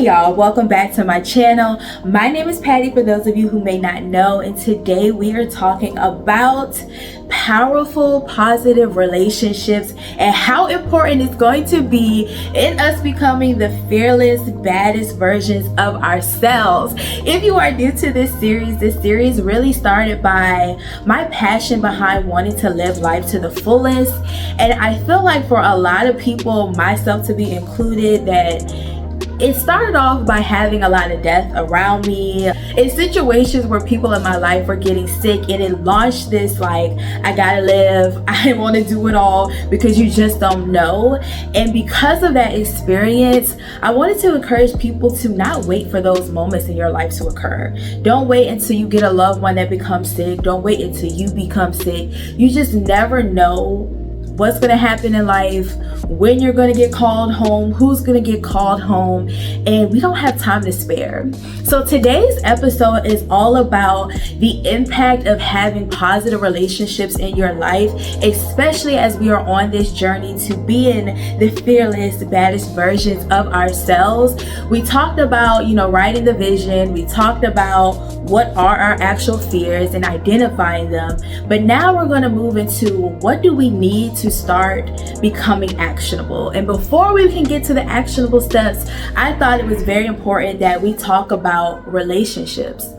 y'all, welcome back to my channel. My name is Patty, for those of you who may not know, and today we are talking about powerful, positive relationships and how important it's going to be in us becoming the fearless, baddest versions of ourselves. If you are new to this series really started by my passion behind wanting to live life to the fullest. And I feel like for a lot of people, myself to be included, that it started off by having a lot of death around me in situations where people in my life were getting sick, and it launched this like, I gotta live, I want to do it all, because you just don't know. And because of that experience, I wanted to encourage people to not wait for those moments in your life to occur. Don't wait until you get a loved one that becomes sick. Don't wait until you become sick. You just never know what's going to happen in life, when you're going to get called home, who's going to get called home, and we don't have time to spare. So today's episode is all about the impact of having positive relationships in your life, especially as we are on this journey to being the fearless, baddest versions of ourselves. We talked about, writing the vision. We talked about what are our actual fears and identifying them. But now we're going to move into what do we need to start becoming actionable. And before we can get to the actionable steps, I thought it was very important that we talk about relationships.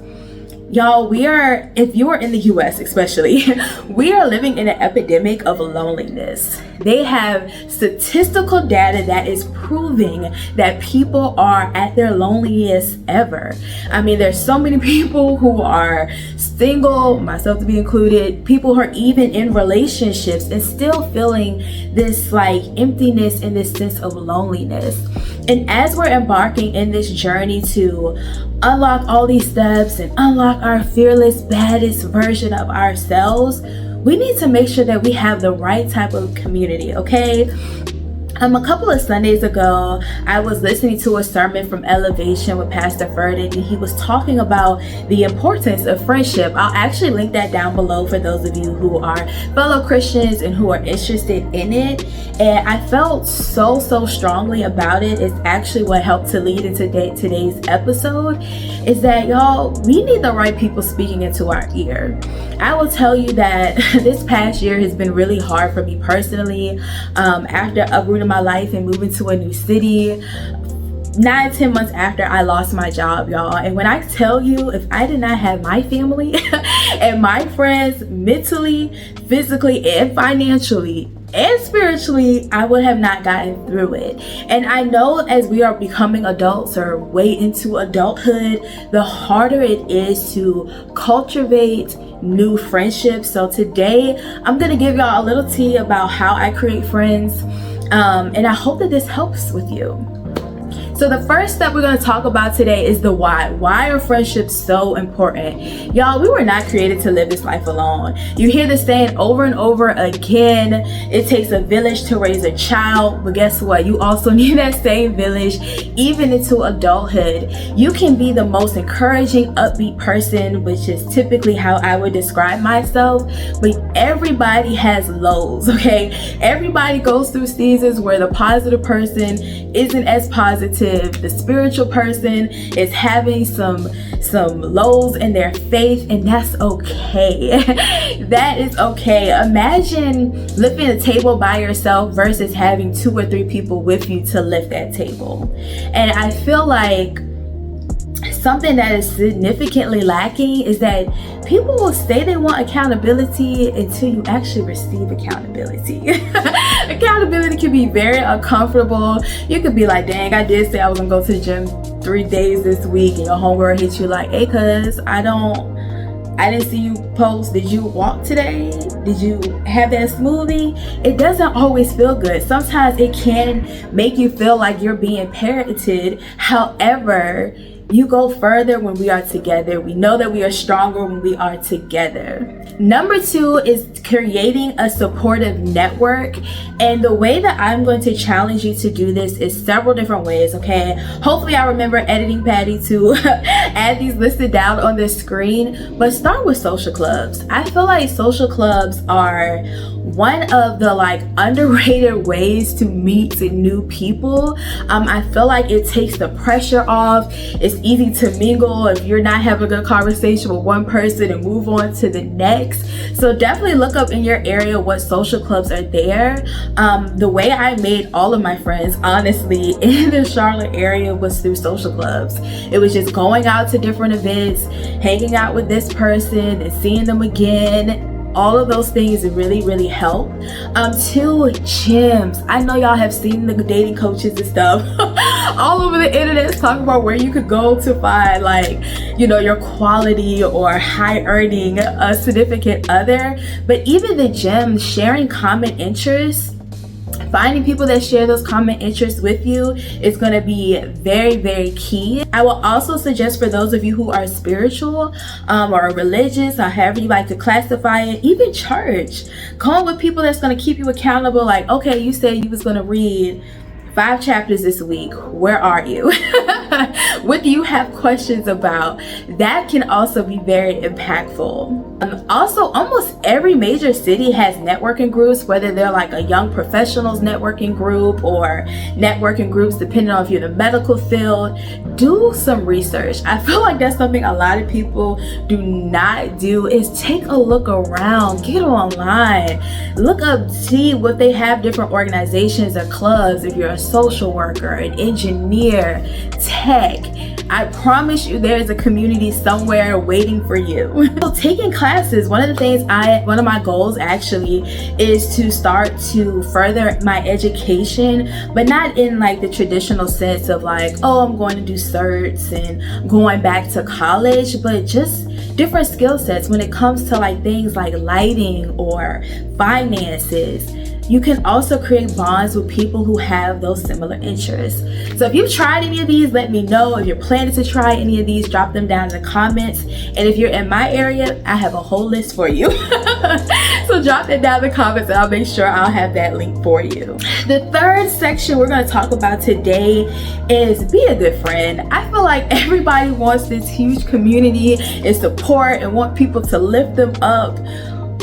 Y'all, if you are in the US especially, we are living in an epidemic of loneliness. They have statistical data that is proving that people are at their loneliest ever. I mean, there's so many people who are single, myself to be included, people who are even in relationships and still feeling this like emptiness and this sense of loneliness. And as we're embarking in this journey to unlock all these steps and unlock our fearless, baddest version of ourselves, we need to make sure that we have the right type of community, okay? A couple of Sundays ago, I was listening to a sermon from Elevation with Pastor Friennds, and he was talking about the importance of friendship. I'll actually link that down below for those of you who are fellow Christians and who are interested in it. And I felt so strongly about it. It's actually what helped to lead into today's episode, is that, y'all, we need the right people speaking into our ear. I will tell you that this past year has been really hard for me personally. After uprooting my life and moving to a new city 9-10 months after I lost my job, y'all. And when I tell you, if I did not have my family and my friends mentally, physically, and financially and spiritually, I would have not gotten through it. And I know as we are becoming adults or way into adulthood, the harder it is to cultivate new friendships. So today I'm gonna give y'all a little tea about how I create friends, and I hope that this helps with you. So the first step we're going to talk about today is the why. Why are friendships so important? Y'all, we were not created to live this life alone. You hear this saying over and over again, it takes a village to raise a child, but guess what? You also need that same village even into adulthood. You can be the most encouraging, upbeat person, which is typically how I would describe myself, but everybody has lows, okay? Everybody goes through seasons where the positive person isn't as positive. The spiritual person is having some lows in their faith, and that's okay. That is okay. Imagine lifting a table by yourself versus having 2 or 3 people with you to lift that table. And I feel like something that is significantly lacking is that people will say they want accountability until you actually receive accountability. Accountability can be very uncomfortable. You could be like, dang, I did say I was gonna go to the gym 3 days this week, and your homegirl hits you like, hey, cuz I didn't see you post. Did you walk today? Did you have that smoothie? It doesn't always feel good. Sometimes it can make you feel like you're being parroted. However, you go further when we are together. We know that we are stronger when we are together. Number 2 is creating a supportive network. And the way that I'm going to challenge you to do this is several different ways, okay? Hopefully I remember editing Baddie to add these listed down on the screen. But start with social clubs. I feel like social clubs are one of the like underrated ways to meet new people. I feel like it takes the pressure off. It's easy to mingle if you're not having a good conversation with one person and move on to the next. So definitely look up in your area what social clubs are there. The way I made all of my friends, honestly, in the Charlotte area was through social clubs. It was just going out to different events, hanging out with this person and seeing them again. All of those things really help. Two, gyms. I know y'all have seen the dating coaches and stuff all over the internet talking about where you could go to find like, you know, your quality or high earning a significant other. But even the gym, sharing common interests, finding people that share those common interests with you is going to be very key. I will also suggest for those of you who are spiritual or religious, or however you like to classify it, even church, going with people that's going to keep you accountable. Like, okay, you said you was going to read 5 chapters this week. Where are you? What do you have questions about? That can also be very impactful. Also, almost every major city has networking groups, whether they're like a young professionals networking group or networking groups depending on if you're in the medical field. Do some research. I feel like that's something a lot of people do not do, is take a look around, get online, look up, see what they have, different organizations or clubs. If you're a social worker, an engineer, tech, I promise you there's a community somewhere waiting for you. So taking classes, one of my goals actually is to start to further my education, but not in like the traditional sense of like, oh, I'm going to do certs and going back to college, but just different skill sets when it comes to like things like lighting or finances. You can also create bonds with people who have those similar interests. So if you've tried any of these, let me know. If you're planning to try any of these, drop them down in the comments. And if you're in my area, I have a whole list for you. So drop it down in the comments and I'll make sure I'll have that link for you. The third section we're going to talk about today is be a good friend. I feel like everybody wants this huge community and support and want people to lift them up.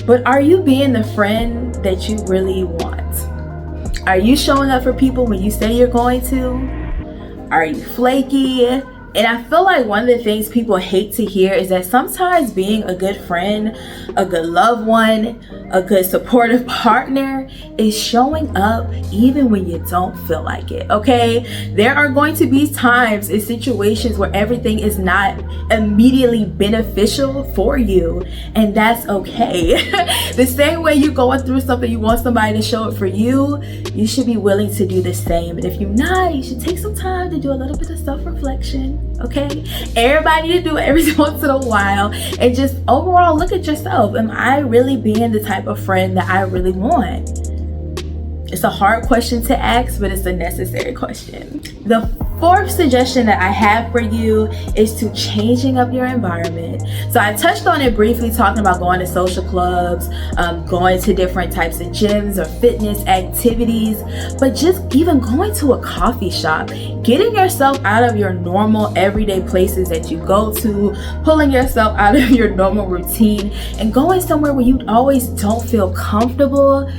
But are you being the friend that you really want? Are you showing up for people when you say you're going to? Are you flaky? And I feel like one of the things people hate to hear is that sometimes being a good friend, a good loved one, a good supportive partner is showing up even when you don't feel like it, okay? There are going to be times in situations where everything is not immediately beneficial for you, and that's okay. The same way you're going through something, you want somebody to show it for you, you should be willing to do the same. And if you're not, you should take some time to do a little bit of self-reflection. Okay, everybody need to do it every once in a while and just overall look at yourself. Am I really being the type of friend that I really want? It's a hard question to ask, but it's a necessary question. The fourth suggestion that I have for you is to changing up your environment. So I touched on it briefly, talking about going to social clubs, going to different types of gyms or fitness activities, but just even going to a coffee shop, getting yourself out of your normal everyday places that you go to, pulling yourself out of your normal routine and going somewhere where you always don't feel comfortable.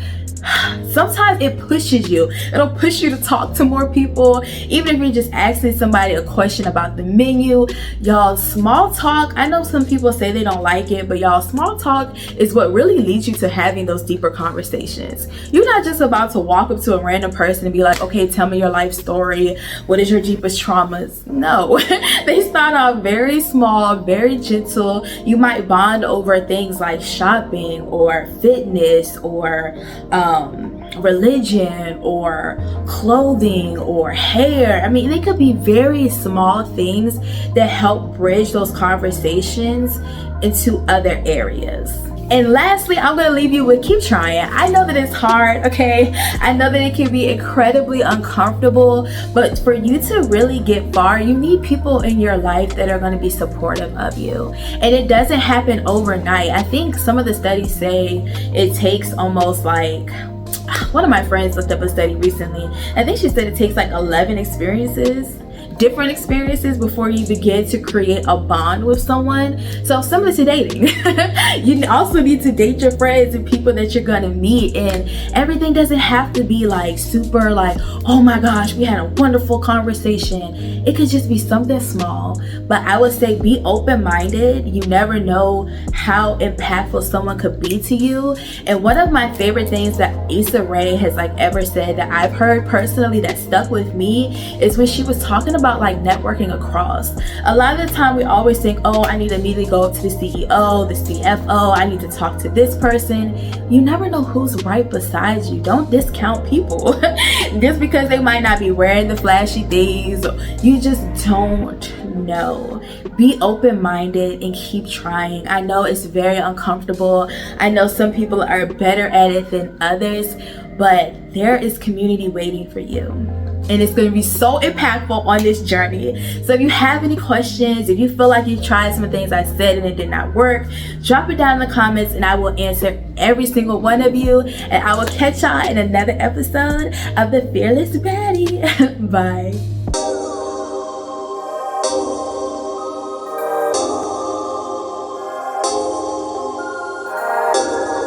Sometimes it pushes you. It'll push you to talk to more people, even if you're just asking somebody a question about the menu. Y'all, small talk, I know some people say they don't like it, but y'all, small talk is what really leads you to having those deeper conversations. You're not just about to walk up to a random person and be like, okay, tell me your life story. What is your deepest traumas? No. They start off very small, very gentle. You might bond over things like shopping or fitness or religion or clothing or hair. I mean, they could be very small things that help bridge those conversations into other areas. And lastly, I'm going to leave you with keep trying. I know that it's hard, okay? I know that it can be incredibly uncomfortable, but for you to really get far, you need people in your life that are going to be supportive of you. And it doesn't happen overnight. I think some of the studies say it takes almost like, one of my friends looked up a study recently. I think she said it takes like 11 experiences different experiences before you begin to create a bond with someone. So similar to dating, you also need to date your friends and people that you're gonna meet, and everything doesn't have to be like super like, oh my gosh, we had a wonderful conversation. It could just be something small. But I would say be open-minded. You never know how impactful someone could be to you. And one of my favorite things that Issa Rae has like ever said that I've heard personally that stuck with me is when she was talking about like networking across. A lot of the time we always think, oh, I need to immediately go up to the CEO, the CFO, I need to talk to this person. You never know who's right beside you. Don't discount people just because they might not be wearing the flashy things. You just don't know. Be open-minded and keep trying. I know it's very uncomfortable. I know some people are better at it than others, but there is community waiting for you. And it's going to be so impactful on this journey. So if you have any questions, if you feel like you tried some things I said and it did not work, drop it down in the comments and I will answer every single one of you. And I will catch y'all in another episode of the Fearless Baddie. Bye.